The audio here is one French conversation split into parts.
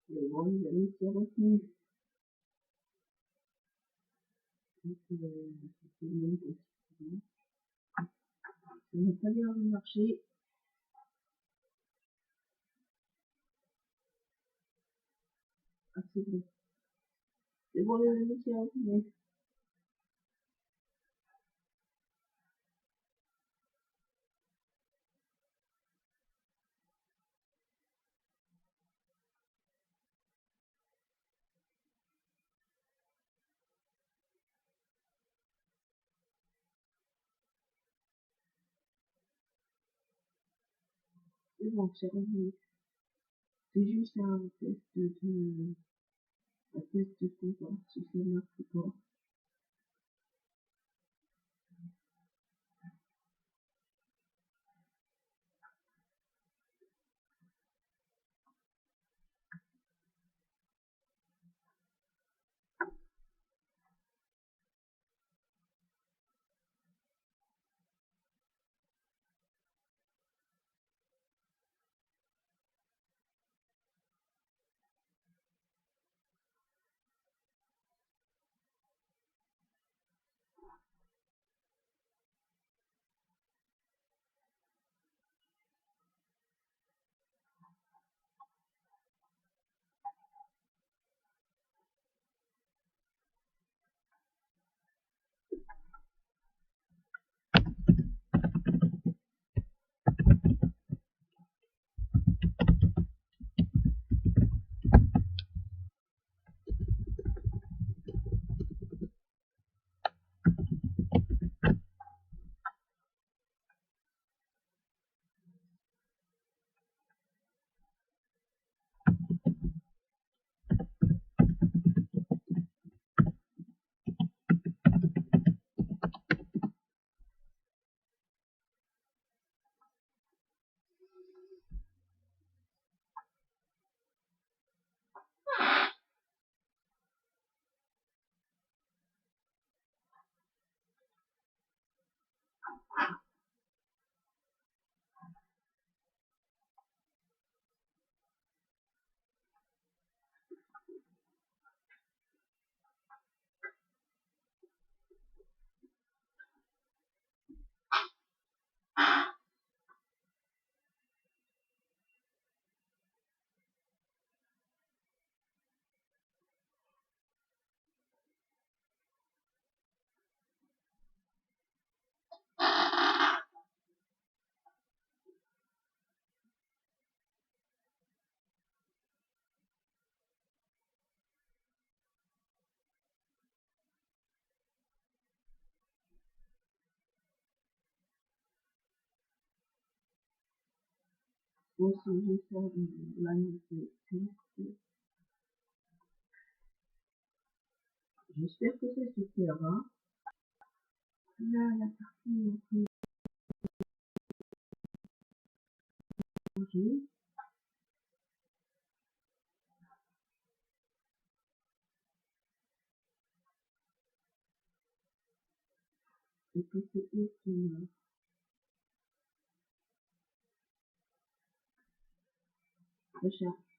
Mais bon, les amis, c'est retenu. Donc, c'était le même possible. Ça n'a pas l'air de marcher. Ah, c'est bon. C'est bon, les amis, c'est retenu. C'est bon, c'est revenu. C'est juste un test pour voir si ça marche ou pas. Bon, si je vais faire la test. J'espère que ça se fera. Là, la partie manger. Et que c'est eux qui recherchent.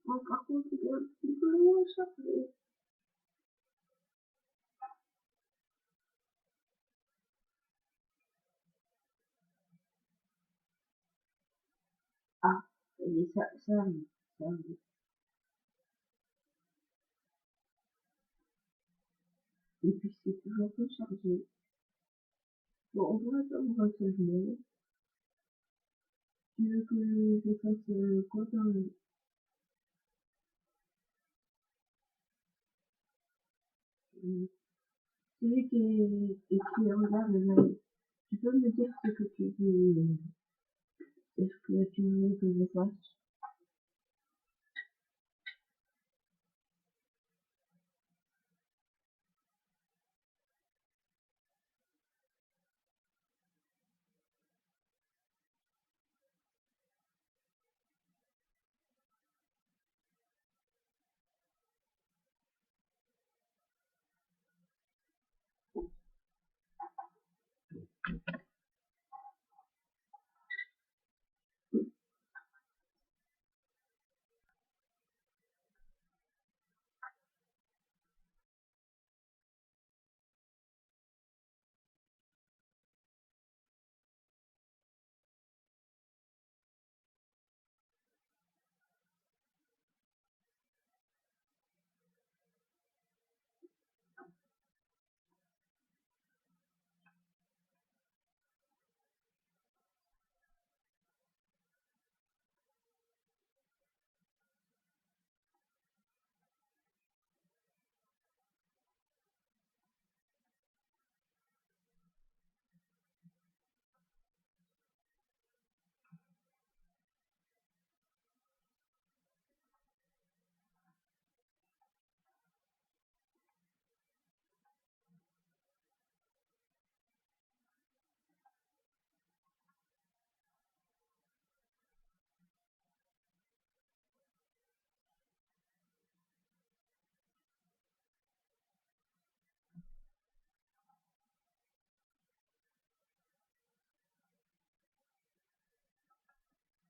Moi, par contre, il est un petit peu loin, ça fait. Ah, et ça arrive, ça arrive. Et puis, c'est toujours peu chargé. Bon, on va attendre un changement. Tu veux que je fasse quoi dans le... Celui qui est écrit en bas, tu peux me dire ce que tu veux, ce que tu veux que je fasse?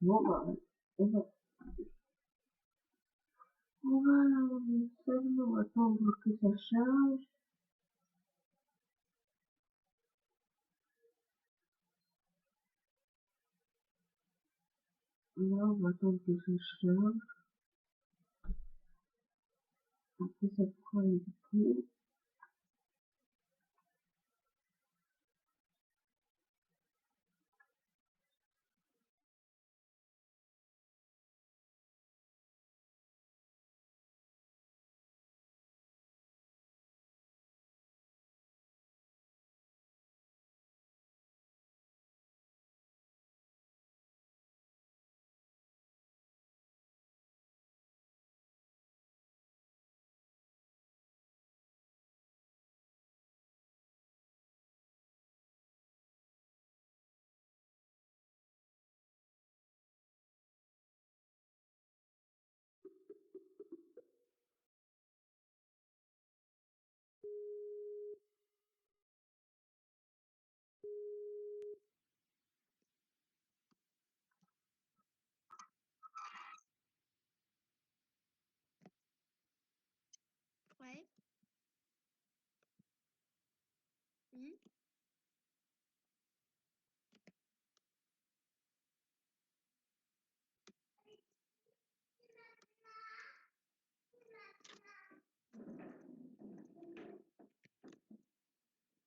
Bon, bah, on va, seulement attendre que ça charge. Là, on va attendre que ça charge. Après, ça prend un peu. Ouais. Mhm.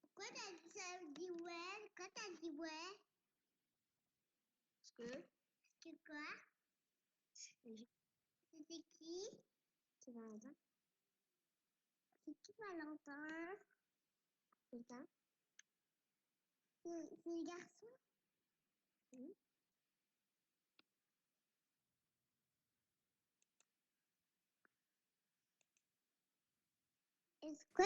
Pourquoi t'as dit ouais? Quand t'as dit ouais? Parce que. C'est quoi? C'était qui? C'est Valentin. C'est qui Valentin? C'est ça? C'est le garçon? Mhm. Est-ce que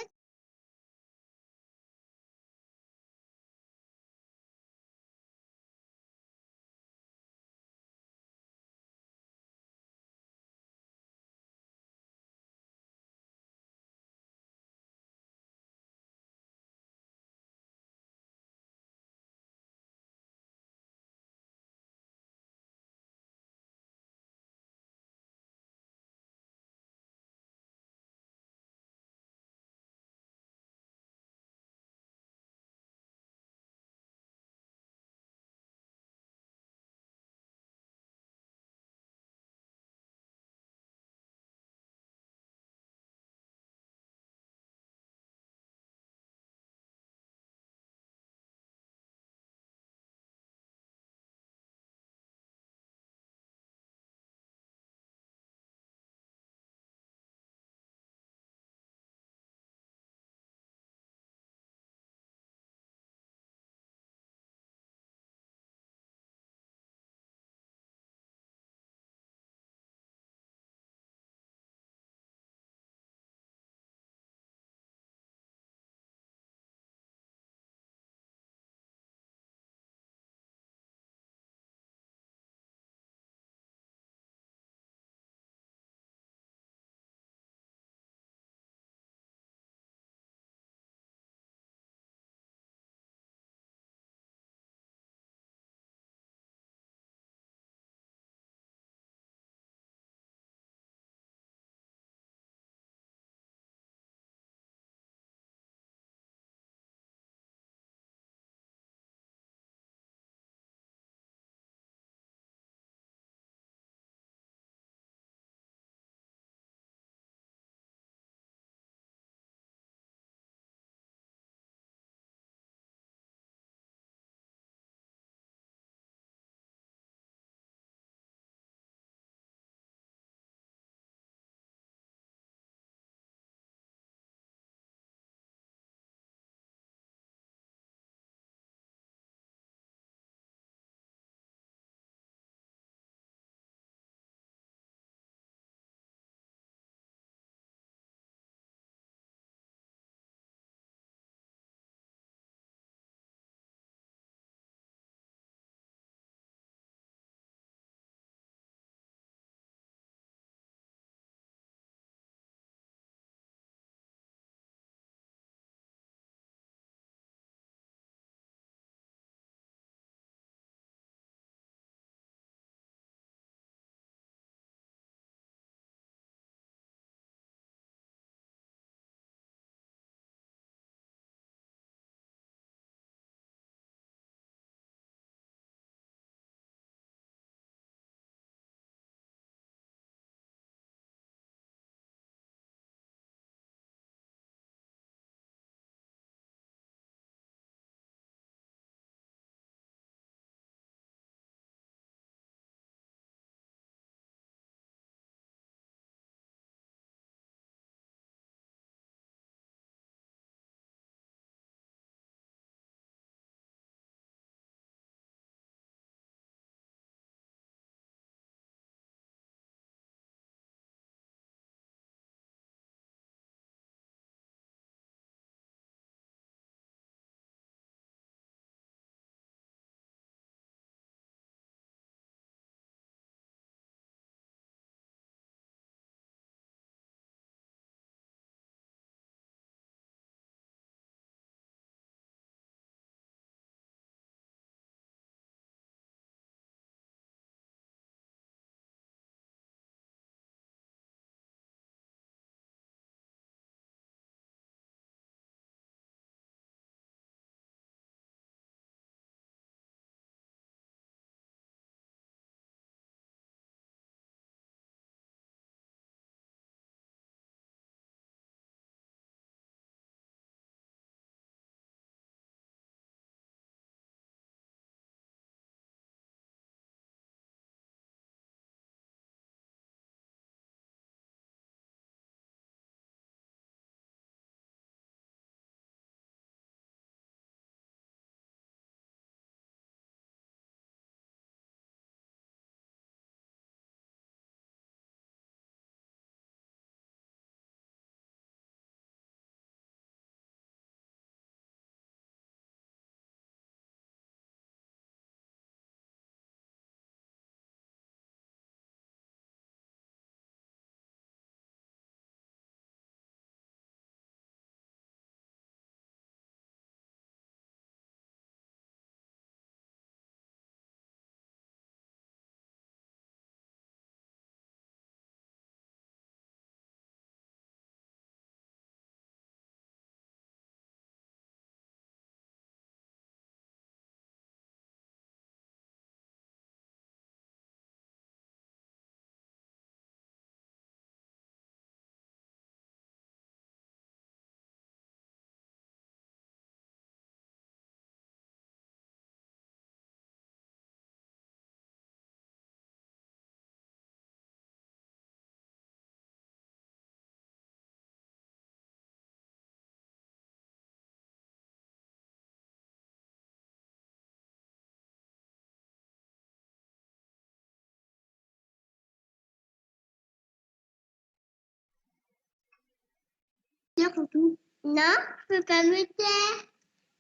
Non, je peux pas me taire.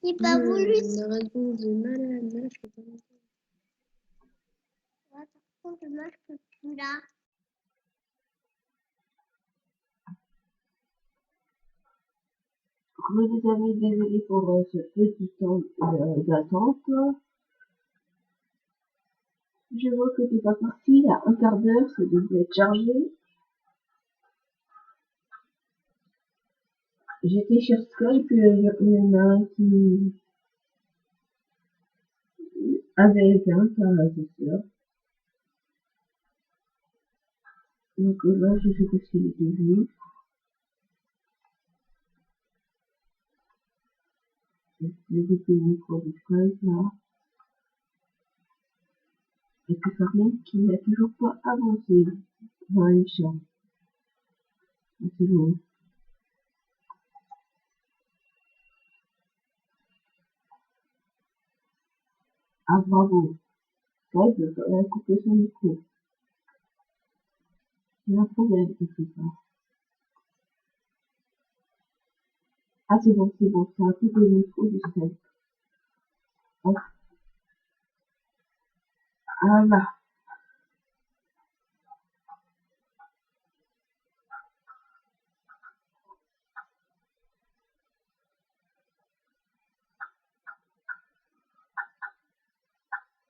J'ai pas voulu. La raison de malade, là, je peux pas me taire. Par contre, moi, je peux plus là. Les amis, désolé pour ce petit temps d'attente. Je vois que t'es pas parti, il y a un quart d'heure, ça devrait être chargé. J'étais sur Skype, il y en a un qui avait éteint, ça, c'est sûr. Donc là, je sais pas s'il était venu. Le micro de Skype, là. Et puis Carmen qui n'a toujours pas avancé dans l'échange. C'est bon. Ah, bravo. Skype a coupé son micro. Il y a un problème quelque part. Ah, c'est bon, ça a coupé le micro de Skype. Ah, ah là.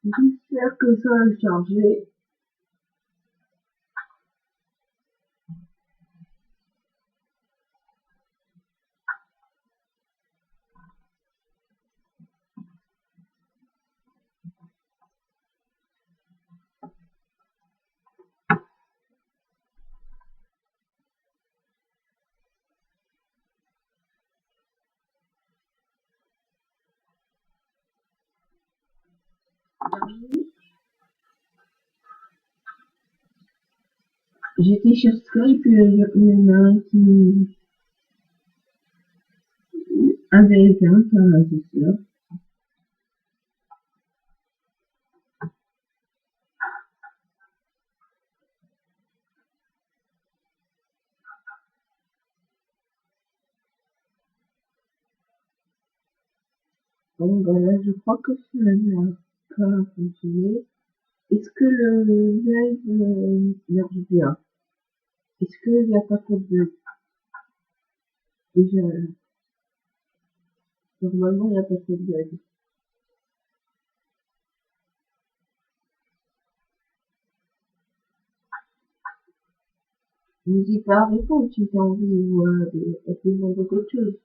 J'espère que ça a chargé. J'étais sur Skype, il y en a un qui avait éteint, ça, c'est sûr. Donc voilà, je crois que ça n'a pas fonctionné. Est-ce que le live marche bien? Est-ce qu'il n'y a pas trop de bug? Déjà, normalement, il n'y a pas trop de bug. N'hésite pas à répondre si tu as envie ou de demander quelque chose.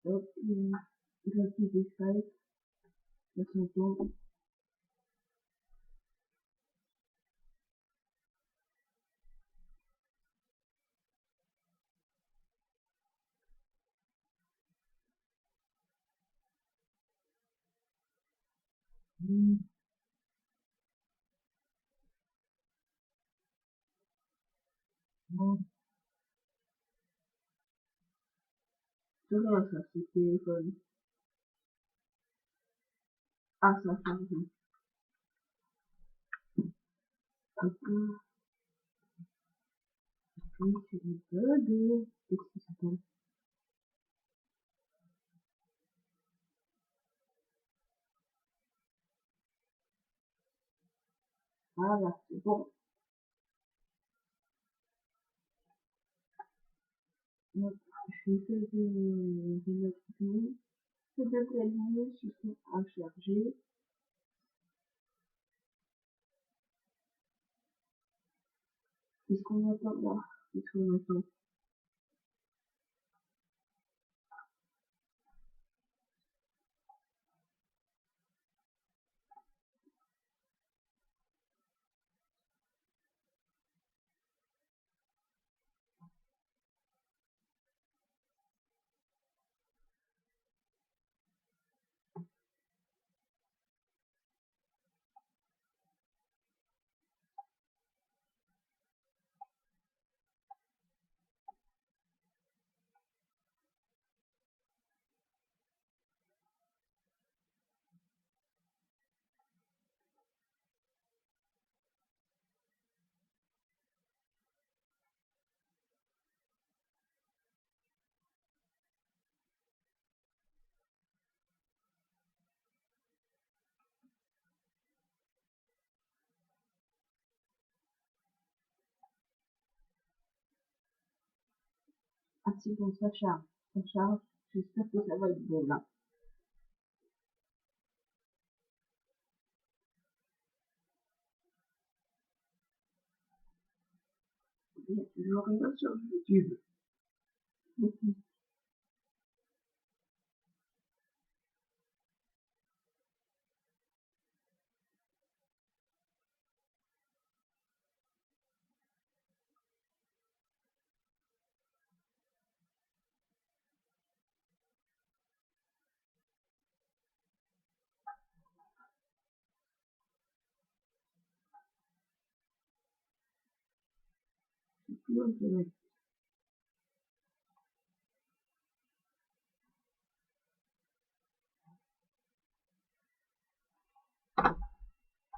Hop, il a fait des Skype, ça s'entend. Bon, c'est rien ça, c'est téléphone. Ah, ça a changé. Hop, oui, c'est le bug. Qu'est-ce que ça s'appelle? Voilà, c'est bon. Hop, je vais essayer de remettre tout. Ça devrait être mieux si c'est à charger. Qu'est-ce qu'on attend là? Qu'est-ce qu'on attend? Ah c'est bon, ça charge. Ça charge. J'espère que ça va être bon là. Il y a toujours rien sur YouTube. C'est plus intéressant.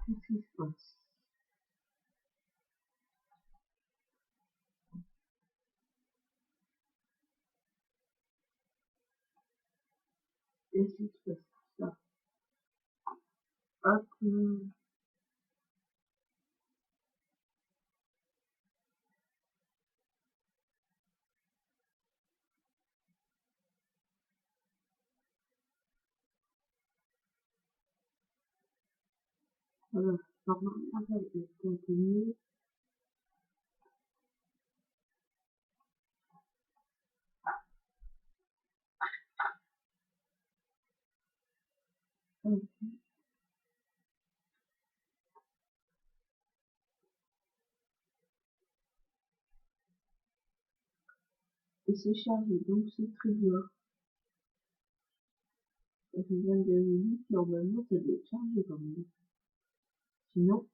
Qu'est-ce qui se passe? Qu'est-ce qui se passe? Ça. Hop. Voilà. Normalement, ça va être contenu. Et c'est chargé, donc c'est très bien. Ça vient de minutes, normalement, ça doit être chargé quand même. Sinon,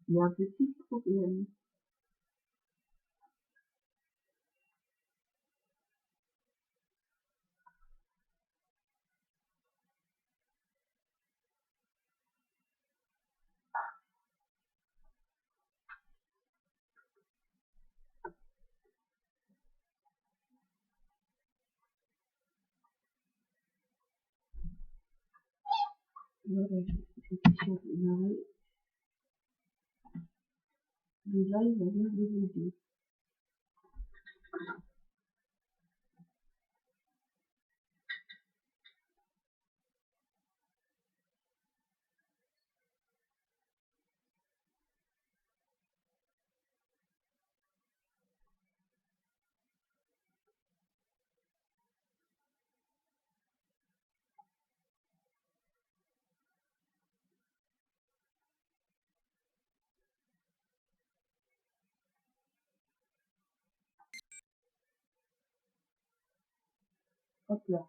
il y a un petit problème. Voilà, je suis sûr de démarrer. Le live va bien débuter. Hop là.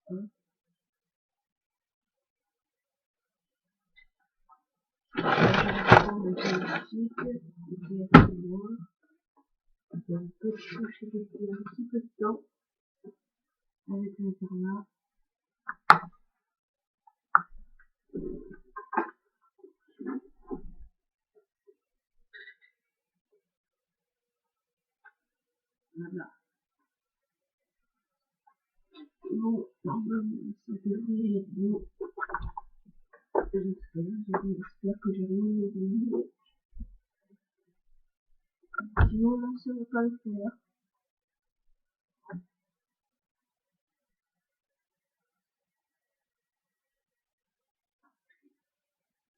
Hein. Je vais prendre le site, et assez loin. Il y a un peu de touche, il y a un petit peu de temps avec l'internat. Voilà. Bon, normalement, ça devrait être bon. J'espère que j'ai rien oublié. Sinon, là, ça va pas le faire.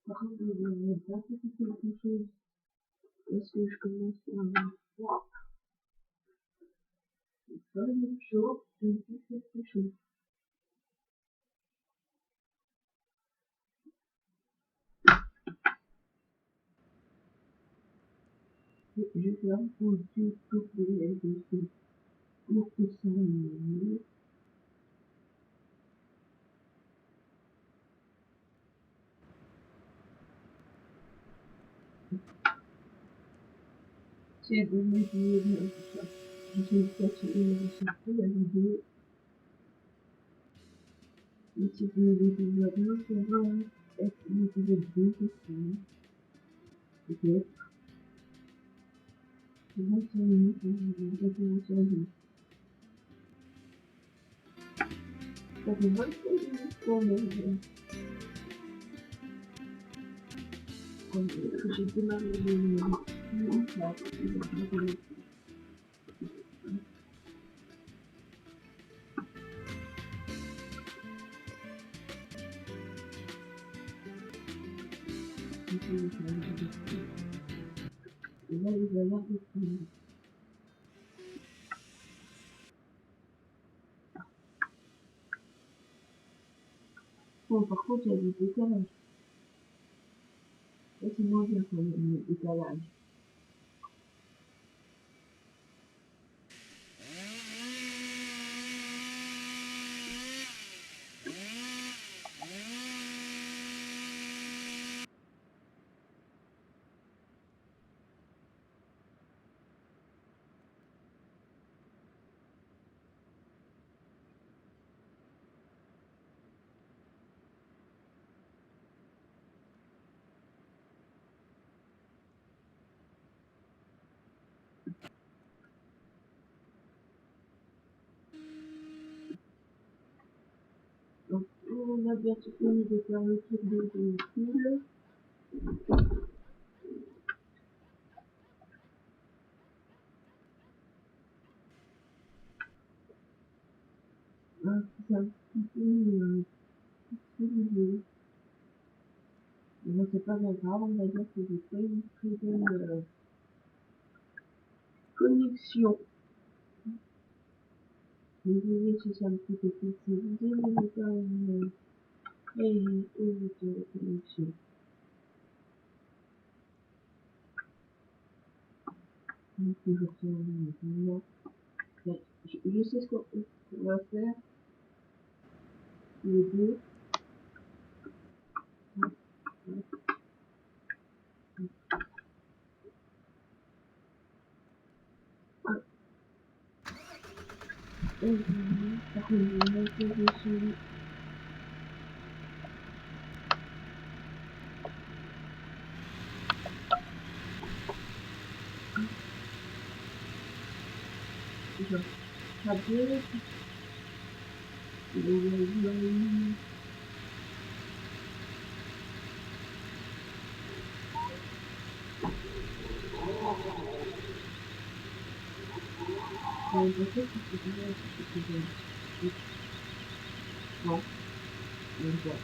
Par contre, je vais pas faire quelque chose. Parce que je commence à avoir froid. C'est pas la même chose. Je vais faire quelque chose. Je vais faire un peu de tout pour que ça me... C'est devenu bien tout ça. Je sais pas si on a sorti la vidéo. Mais si vous avez déjà bien, ça va être l'épisode 2 aussi. Peut-être. C'est 25 minutes, je vais commencer à jouer. Ça fait 25 minutes quand même. Quand j'ai démarré le là, et là, il va y avoir des problèmes. Bon, par contre, il y a du décalage. Là, c'est moins bien quand même, le décalage. Donc, on a bientôt fini de faire le tour des véhicules. C'est un petit peu vidéo. Mais bon, c'est pas bien grave, on va dire que j'ai pas une très bonne connexion. Désolé si c'est un petit peu plus visé, mais j'ai pas une très haute connexion. Donc, toujours sur maintenant. Je sais ce qu'on va faire. Les deux. Par contre, je vais mettre dessus. Genre, ça peut. Non, même pas.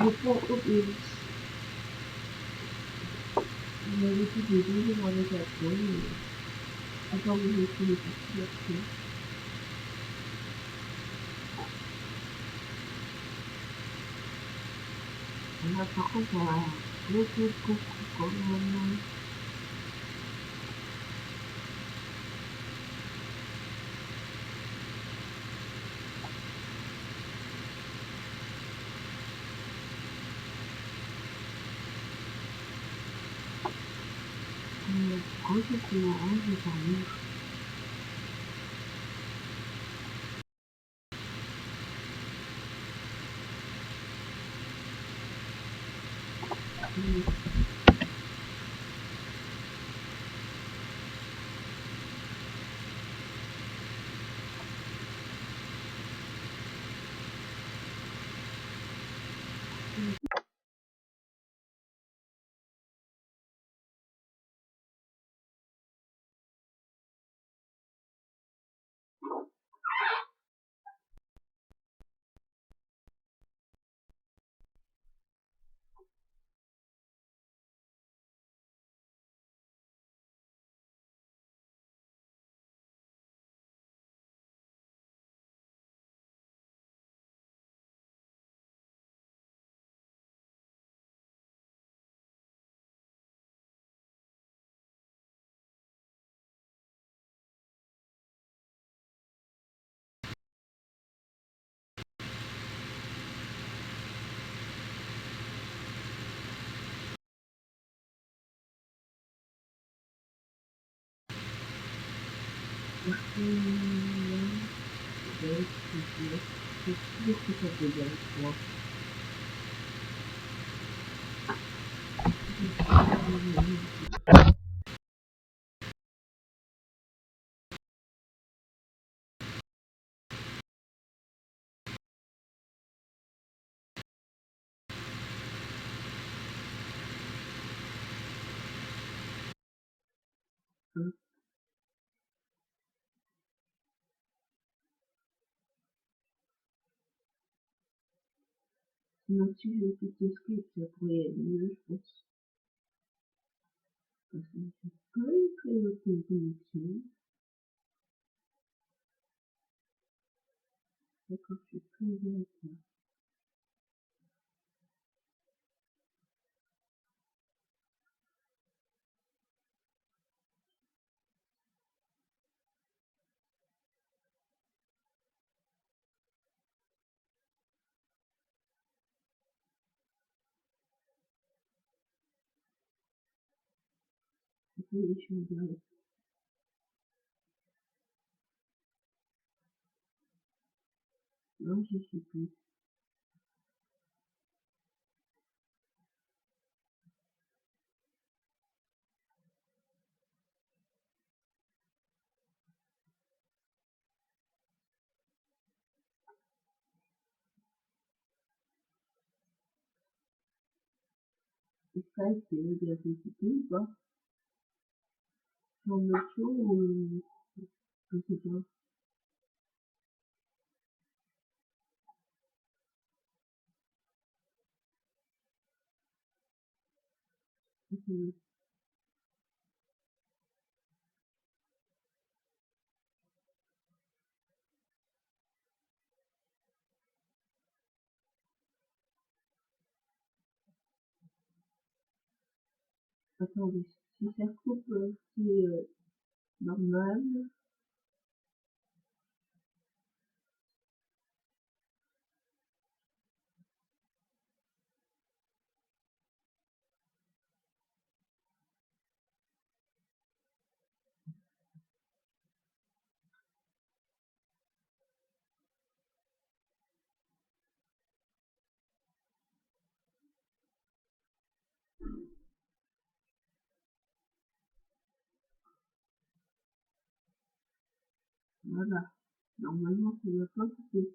Je prends au plus. Vous avez tous les deux dans les avions, encore vous mettez les parties après. Là, par contre, on a beaucoup de coucou quand même. Quand c'était orange, j'ai parlé. C'est sûr que ça peut bien être moi. Sinon, si je fais tout script, ça pourrait être mieux, je pense. Parce que c'est très haute connexion. D'accord, je suis très bien. Oui, je suis bien. Non, je suis plus. Et ça, c'est de la société ou pas? Sur le show ou je sais pas. Attendez, si ça coupe, c'est normal. Voilà. Normalement, ça doit pas couper.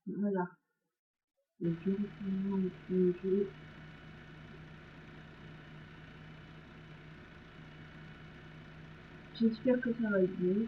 Voilà. Le directement le jeu. J'espère que ça va être bon.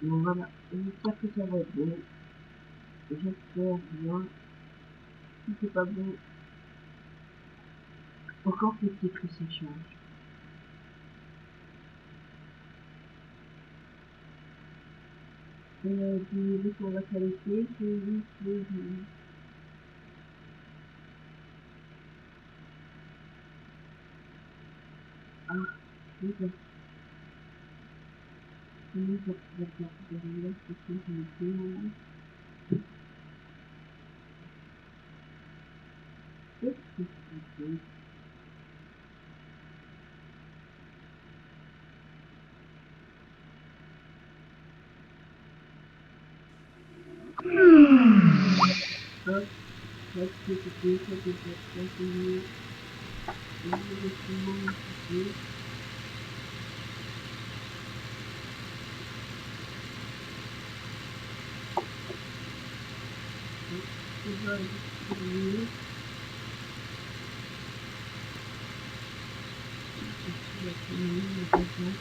Bon, voilà. J'espère que ça va être bon. J'espère bien. Si c'est pas bon, encore faut-il que ça change. Du pour la qualité, j'ai vu que ah, d'accord. Comment ça va faire derrière, c'est que je me dis, qu'est-ce que c'est? Hop, hop, c'est ça que je vais continuer. Et je vais finir un petit peu. Je vais distribuer. Je vais finir le besoin.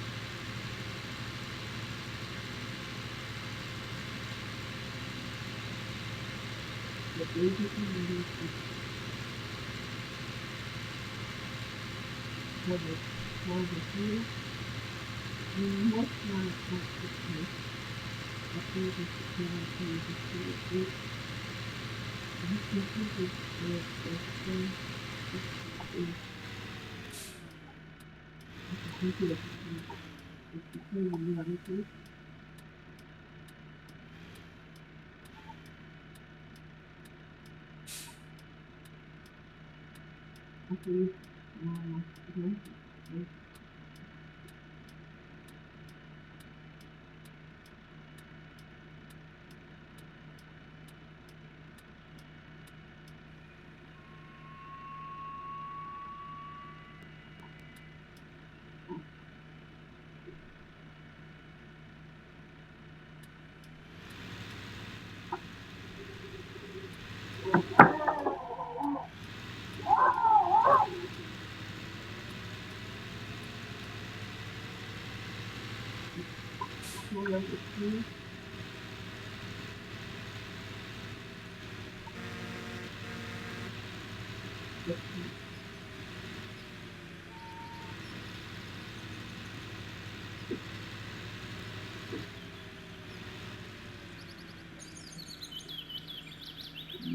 Je vais finir le truc. Je vais finir. Je vais mettre la construction. Après, je vais faire un peu de sécurité. Je vais faire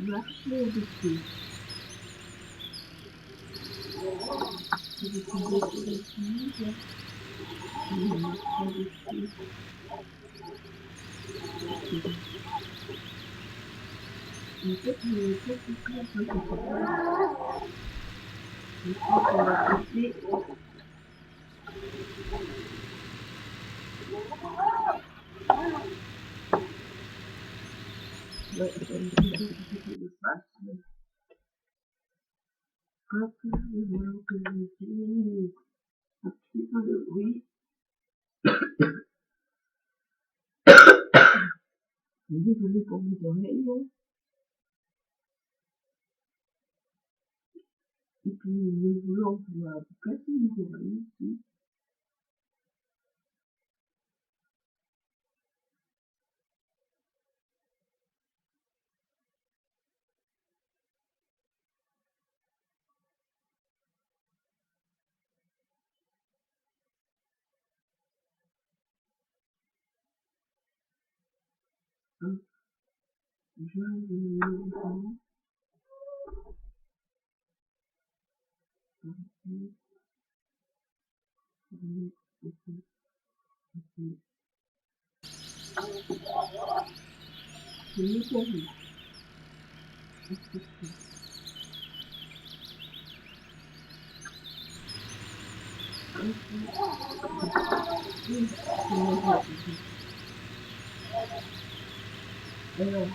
marcher au-dessus. Je vais tomber sur les filles. Je vais marcher au-dessus. En fait, le fait que ça, je pense qu'on va passer. Ouais, je vais essayer de faire hop, je vais voir que je diminue un petit peu le bruit. Désolé pour mes oreilles. Et puis, le volant va vous casser les oreilles ici. Hop, je vais diminuer le volant. Ici, ici, ici. C'est mieux pour vous. Attention. Alors,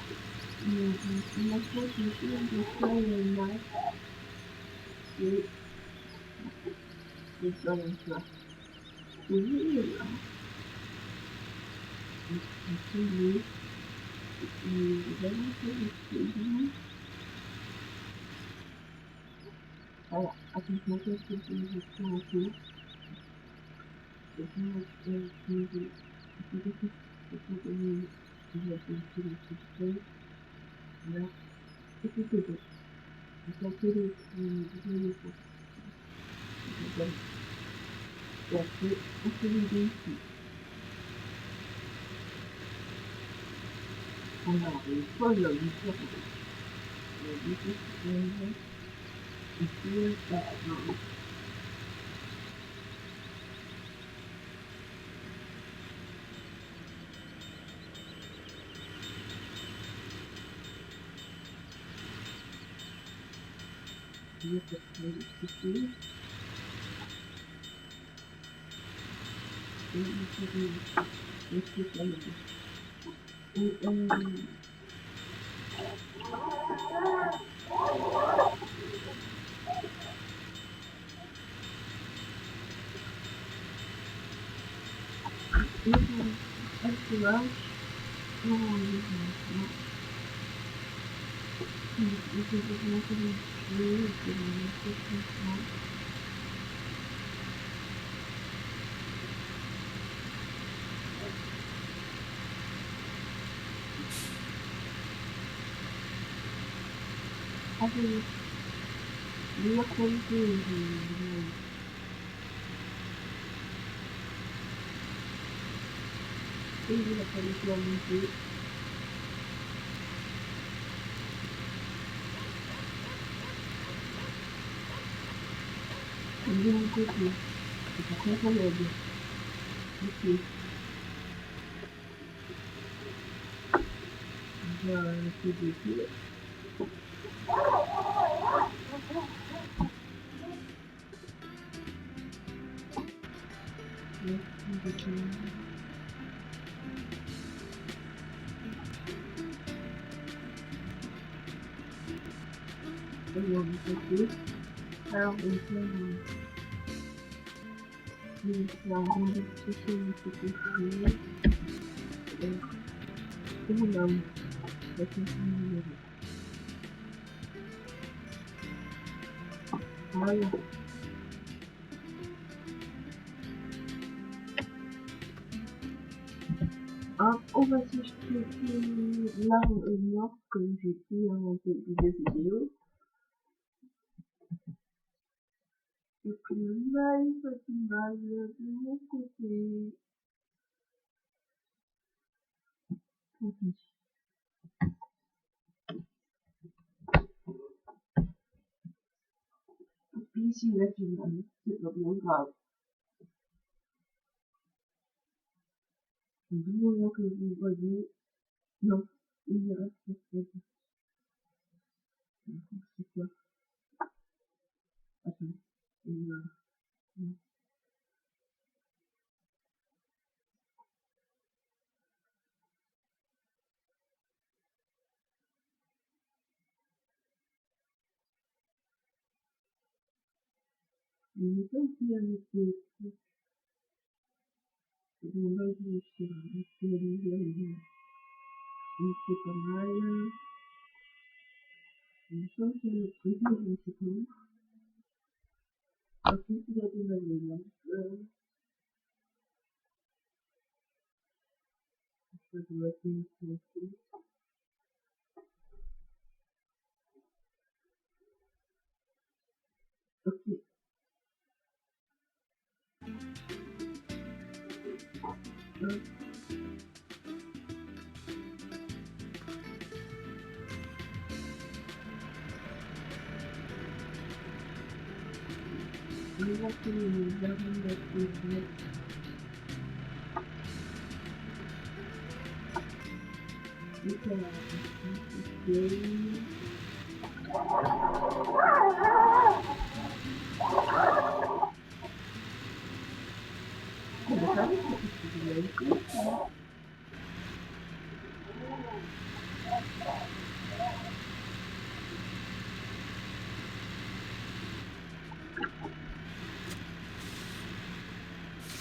la fois que je fais le match, c'est dans la classe. Oui, là. Oui, alors, attention, qu'est-ce que je vais faire en cours? Et puis, là, c'est tout. Donc, alors, il faut le dire. Alors, on fait un rendez-vous social de ce côté. Et on a la question. Voilà. On va s'acheter l'arme noire comme j'ai dit dans cette vidéo. Et puis le mal de mon côté. Et puis ici la finale, c'est pas bien grave. Du moment que vous voyez, non, il y reste quelque chose. C'est quoi? Attends, il y a... Il n'est pas aussi avec les trucs. On va y réfléchir. C'est pas mal. Il me semble qu'il y a le truc, mais je ne sais pas. Ensuite, il y a des manuels. Ça doit être une solution. Ok. On va faire une variante de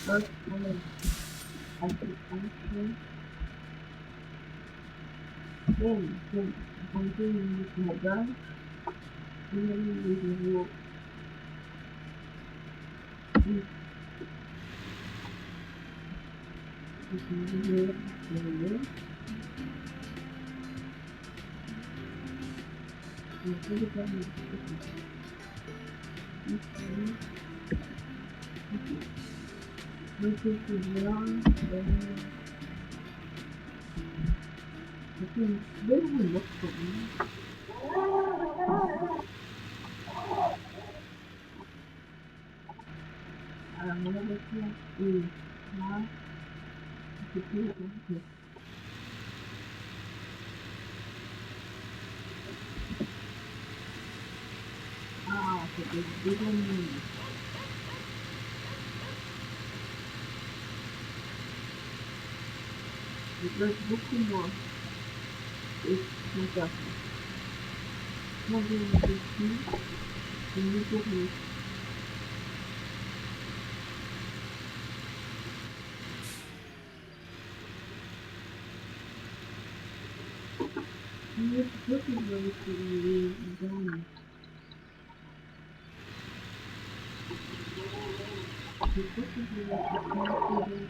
First one, occupation. Then, continue with my gun. And then we will look for me. Whenever is now, you can see it. So there's bigger meaning. Because looking more is not just not being able to see, you need to be looking very clearly down. The looking very clearly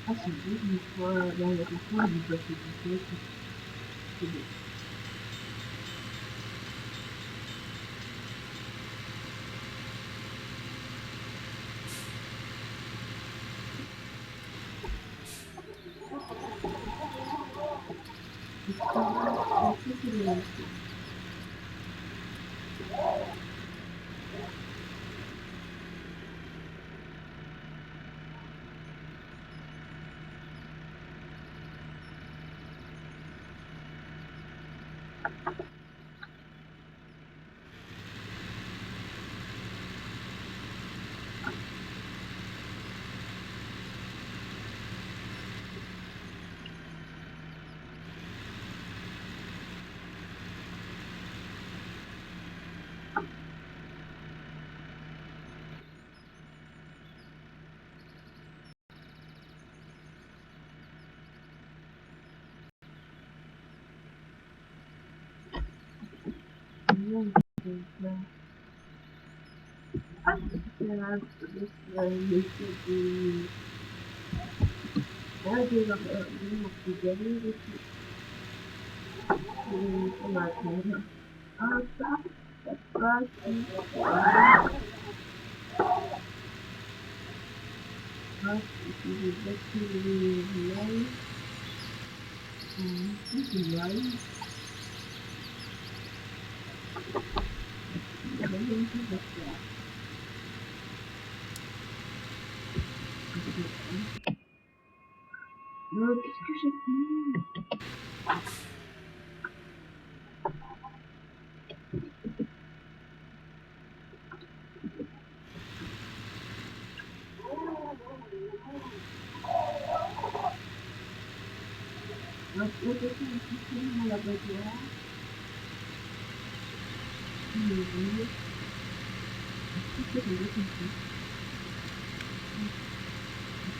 actually looking for like a phone but it's not to be. It's particularly yeah, this used to be idea of beginning with the Latina. Stop the brush and brush if you look to the right and to the right, and then to the left. No, discussion. What is it? What about you?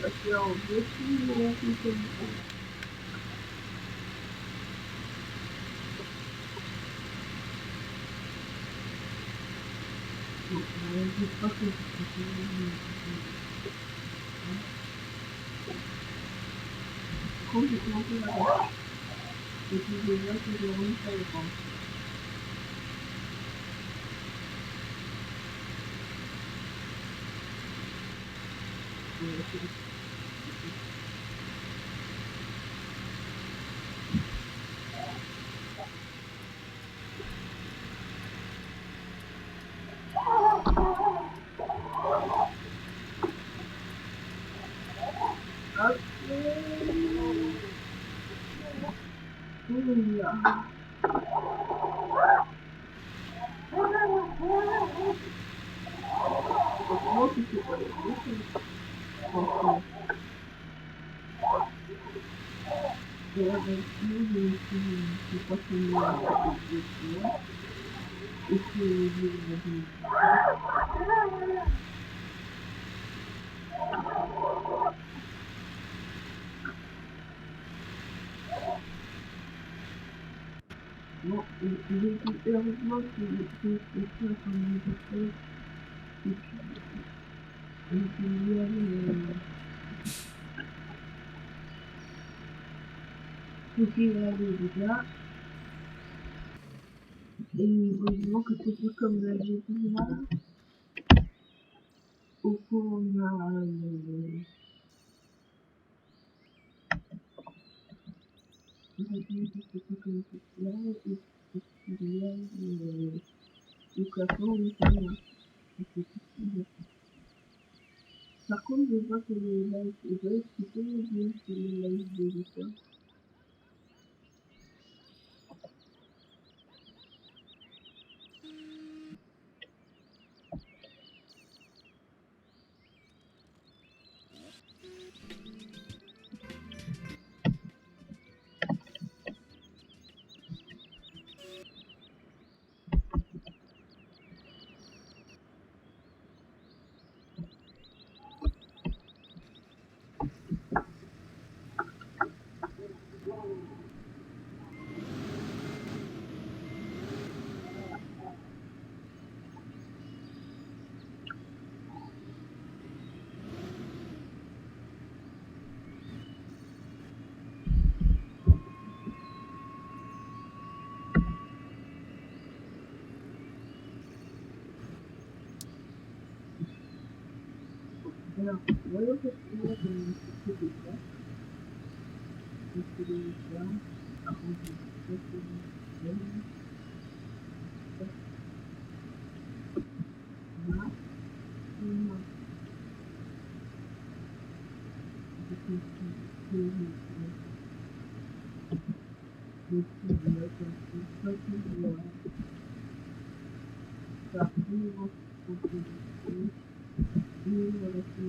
But you're wishing Franchement. Et là, ben, sinon, j'ai pas fini cette vidéo. Et puis, bon, j'ai dit heureusement que j'ai fait un famille de choses. Et puis, il y avait déjà. Et heureusement que c'est tout comme j'ai dit là. Au fond, on a c'est comme là. Et puis, il y a le classement, oui, c'est bien. C'est tout. Par contre, je vois que les likes, je dois expliquer bien sur les likes des auditeurs. Alors, voyons ce qu'il y a dans ce que c'est ça. C'est les gens, avant de faire ce que là, on a des questions des studios, comme ça, une responsabilité, une relation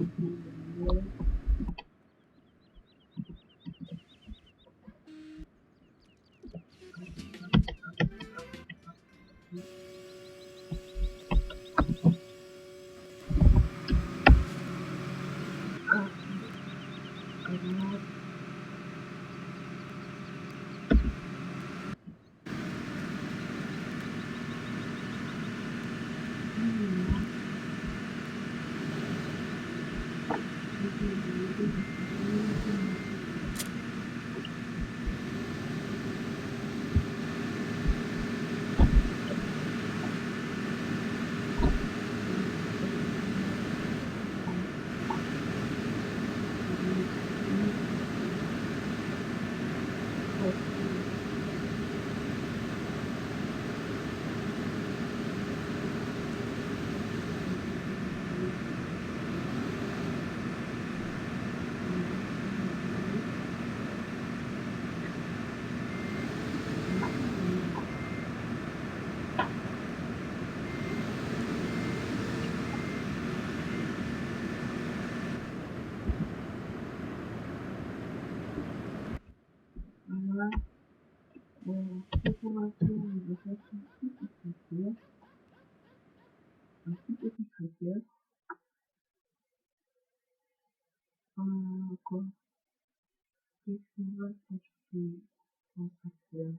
voilà. Préparation de faire un petit tracker, quoi, qu'est-ce qu'on va s'acheter en tracker?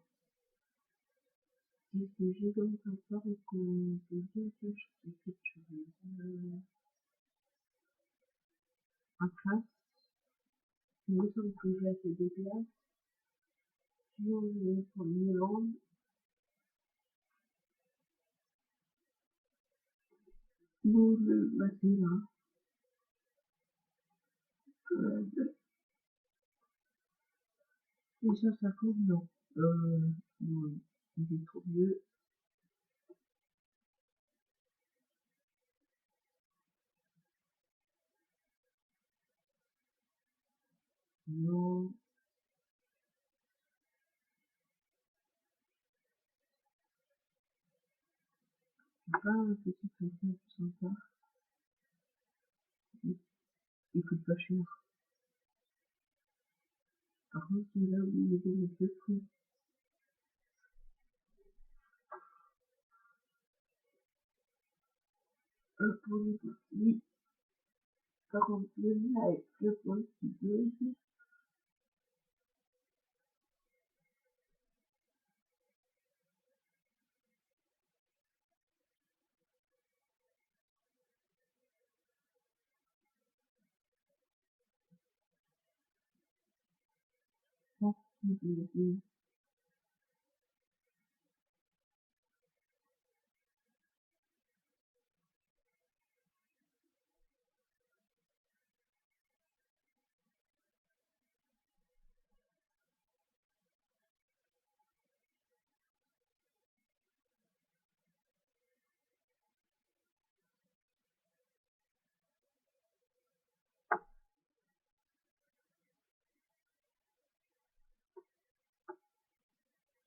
Qu'est-ce que j'ai comme tracker et qu'on peut bien s'acheter quelque chose? Un classe, il me semble que j'ai assez de glace, sinon je vais prendre une langue, ou le là, et ça compte, non. Non, il est trop vieux, non, c'est pas un petit tracker tout sympa. il coûte pas cher. Par contre, c'est là où il est de mettre le prix. Pour les parties, 40 000 avec le point qui bug.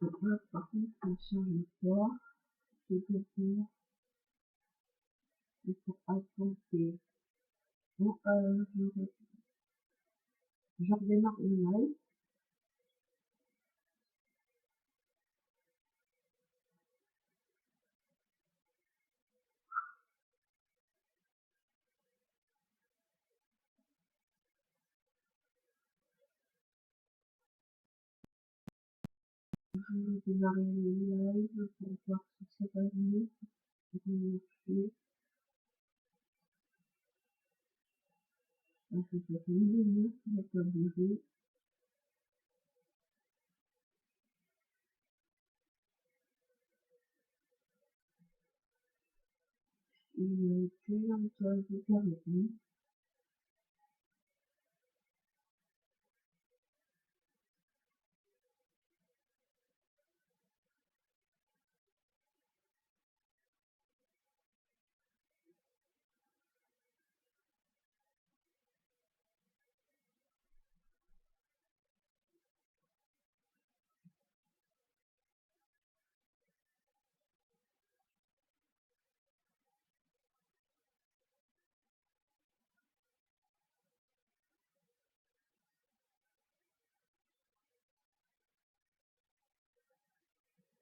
Donc là, par contre, on change le port. C'est-à-dire, il faut attenter. Bon, je redémarre le live. Je vais démarrer le live pour voir si ça va mieux. Ça va marcher. Ça fait une demi-heure qu'il n'a pas bougé. Il était en train de faire le coup.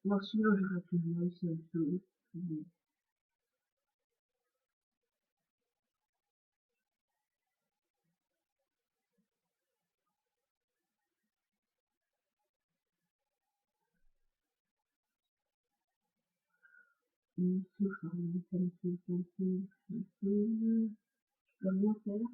Moi, sinon, je rate le live, ça me saoule. Sauf ça me saoule, ça me saoule, ça me saoule. Je peux rien faire.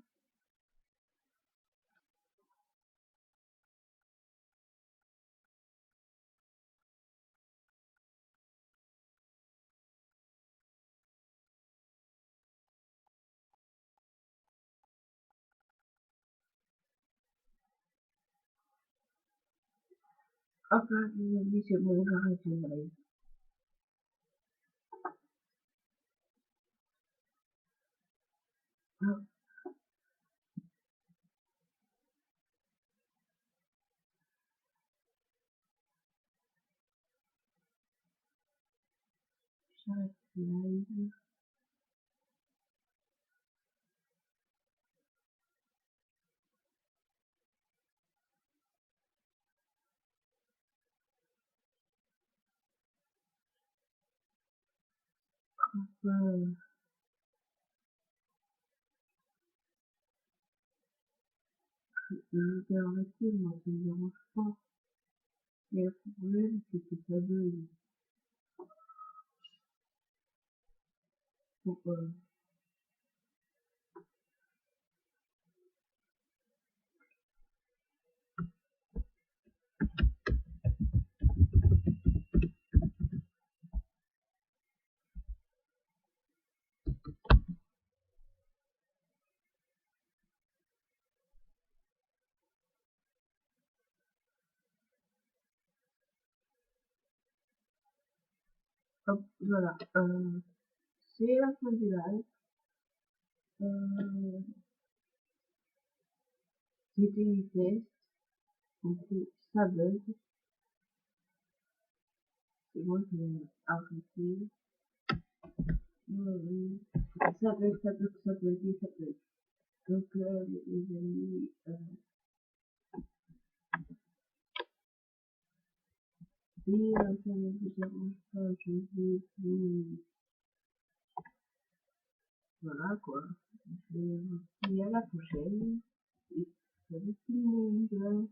Hop là, il a dit c'est bon, j'arrête le live. Hop, j'arrête le live. Hop, je vais arrêter, moi, ça me dérange pas. Mais le problème, c'est que ça bug. Donc, hop, voilà. C'est la fin du live. C'était une test. Donc, ça bug. C'est bon, je vais arrêter. Ça bug, ça bug, ça bug, ça bug. Donc les amis, si ça ne vous dérange pas, je vais vous... Voilà quoi. Je vais vous dire à la prochaine. Et salut tout le monde.